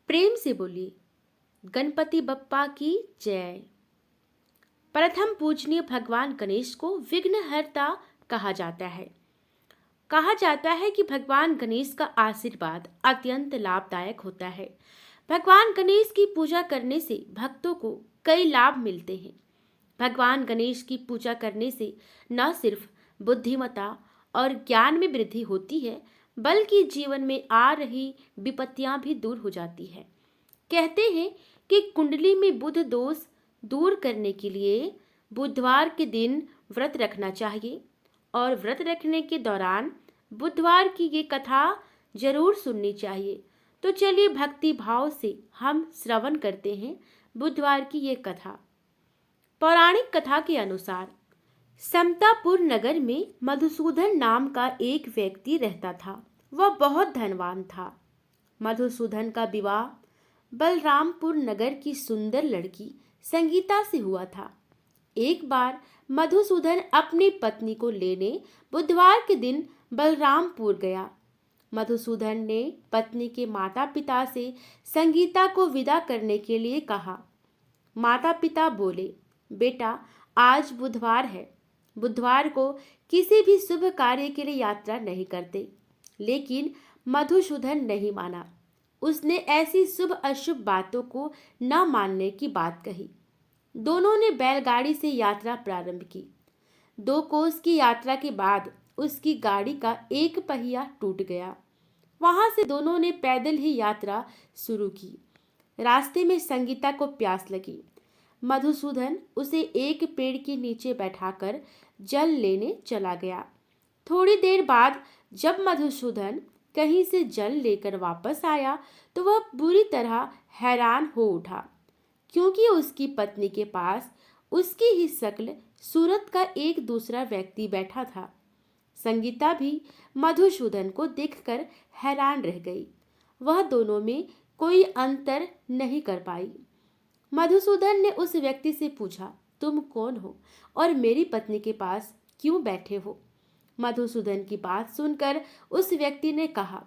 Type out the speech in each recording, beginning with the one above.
प्रेम से बोलिए गणपति बप्पा की जय। प्रथम पूजनीय भगवान गणेश को विघ्नहर्ता कहा जाता है। कहा जाता है कि भगवान गणेश का आशीर्वाद अत्यंत लाभदायक होता है। भगवान गणेश की पूजा करने से भक्तों को कई लाभ मिलते हैं। भगवान गणेश की पूजा करने से न सिर्फ बुद्धिमत्ता और ज्ञान में वृद्धि होती है, बल्कि जीवन में आ रही विपत्तियां भी दूर हो जाती है। कहते हैं कि कुंडली में बुध दोष दूर करने के लिए बुधवार के दिन व्रत रखना चाहिए और व्रत रखने के दौरान बुधवार की ये कथा जरूर सुननी चाहिए। तो चलिए भक्ति भाव से हम श्रवण करते हैं बुधवार की ये कथा। पौराणिक कथा के अनुसार समतापुर नगर में मधुसूदन नाम का एक व्यक्ति रहता था। वह बहुत धनवान था। मधुसूदन का विवाह बलरामपुर नगर की सुंदर लड़की संगीता से हुआ था। एक बार मधुसूदन अपनी पत्नी को लेने बुधवार के दिन बलरामपुर गया। मधुसूदन ने पत्नी के माता पिता से संगीता को विदा करने के लिए कहा। माता पिता बोले, बेटा आज बुधवार है, बुधवार को किसी भी शुभ कार्य के लिए यात्रा नहीं करते। लेकिन मधुसूदन नहीं माना। उसने ऐसी शुभ अशुभ बातों को न मानने की बात कही। दोनों ने बैलगाड़ी से यात्रा प्रारंभ की। 2 कोस की यात्रा के बाद उसकी गाड़ी का एक पहिया टूट गया। वहां से दोनों ने पैदल ही यात्रा शुरू की। रास्ते में संगीता को प्यास लगी। मधुसूदन उसे एक पेड़ के नीचे बैठाकर जल लेने चला गया। थोड़ी देर बाद जब मधुसूदन कहीं से जल लेकर वापस आया तो वह बुरी तरह हैरान हो उठा, क्योंकि उसकी पत्नी के पास उसकी ही शक्ल सूरत का एक दूसरा व्यक्ति बैठा था। संगीता भी मधुसूदन को देखकर हैरान रह गई। वह दोनों में कोई अंतर नहीं कर पाई। मधुसूदन ने उस व्यक्ति से पूछा, तुम कौन हो और मेरी पत्नी के पास क्यों बैठे हो? मधुसूदन की बात सुनकर उस व्यक्ति ने कहा,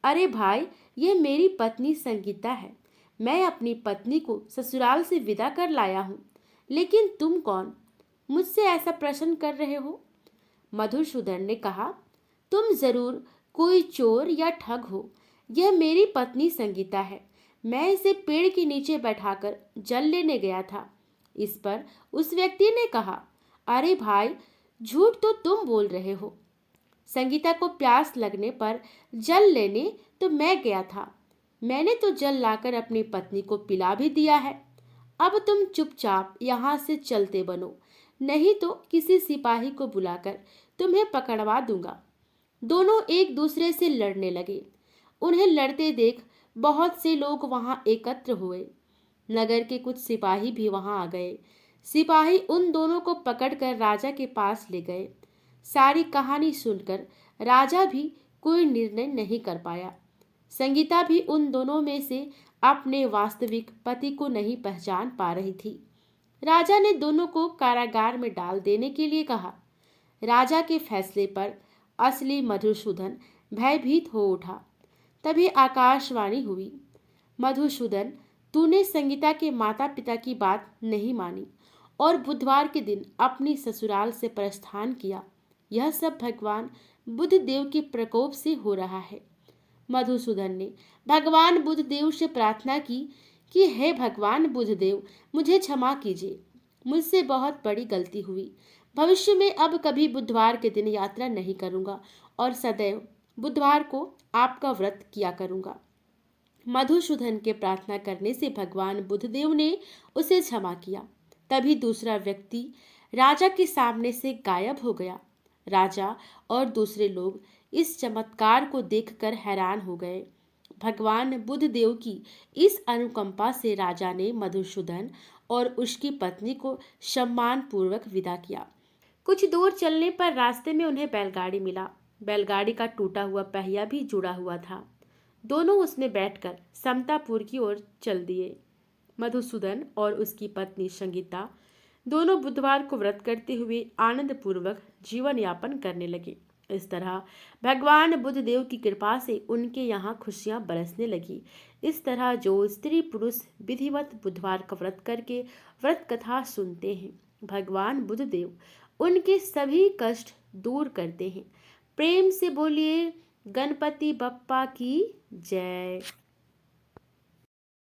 अरे भाई, ये मेरी पत्नी संगीता है। मैं अपनी पत्नी को ससुराल से विदा कर लाया हूँ। लेकिन तुम कौन? मुझसे ऐसा प्रश्न कर रहे हो? मधुसूदन ने कहा, तुम जरूर कोई चोर या ठग हो। यह मेरी पत्नी संगीता है। मैं इसे पेड़ के नीचे बैठाकर जल लेने गया था। इस पर उस व्यक्ति ने कहा, अरे भाई, झूठ तो तुम बोल रहे हो। संगीता को प्यास लगने पर जल लेने तो मैं गया था। मैंने तो जल लाकर अपनी पत्नी को पिला भी दिया है। अब तुम चुपचाप यहाँ से चलते बनो, नहीं तो किसी सिपाही को बुलाकर तुम्हें पकड़वा दूंगा। दोनों एक दूसरे से लड़ने लगे। उन्हें लड़ते देख बहुत से लोग वहां एकत्र हुए। नगर के कुछ सिपाही भी वहां आ गए। सिपाही उन दोनों को पकड़कर राजा के पास ले गए। सारी कहानी सुनकर राजा भी कोई निर्णय नहीं कर पाया। संगीता भी उन दोनों में से अपने वास्तविक पति को नहीं पहचान पा रही थी। राजा ने दोनों को कारागार में डाल देने के लिए कहा। राजा के फैसले पर असली मधुसूदन भयभीत हो उठा। तभी आकाशवाणी हुई, मधुसूदन, तूने संगीता के माता पिता की बात नहीं मानी और बुधवार के दिन अपनी ससुराल से प्रस्थान किया। यह सब भगवान बुध देव के प्रकोप से हो रहा है। मधुसूदन ने भगवान बुध देव से प्रार्थना की कि हे भगवान बुध देव, मुझे क्षमा कीजिए। मुझसे बहुत बड़ी गलती हुई। भविष्य में अब कभी बुधवार के दिन यात्रा नहीं करूंगा और सदैव बुधवार को आपका व्रत किया करूंगा। मधुसूदन के प्रार्थना करने से भगवान बुधदेव ने उसे क्षमा किया। तभी दूसरा व्यक्ति राजा के सामने से गायब हो गया। राजा और दूसरे लोग इस चमत्कार को देखकर हैरान हो गए। भगवान बुधदेव की इस अनुकंपा से राजा ने मधुसूदन और उसकी पत्नी को सम्मान पूर्वक विदा किया। कुछ दूर चलने पर रास्ते में उन्हें बैलगाड़ी मिला। बैलगाड़ी का टूटा हुआ पहिया भी जुड़ा हुआ था। दोनों उसमें बैठकर समतापुर की ओर चल दिए। मधुसूदन और उसकी पत्नी संगीता दोनों बुधवार को व्रत करते हुए आनंद पूर्वक जीवन यापन करने लगे। इस तरह भगवान बुद्ध देव की कृपा से उनके यहाँ खुशियाँ बरसने लगी। इस तरह जो स्त्री पुरुष विधिवत बुधवार का व्रत करके व्रत कथा सुनते हैं, भगवान बुद्ध देव उनके सभी कष्ट दूर करते हैं। प्रेम से बोलिए गणपति बप्पा की जय।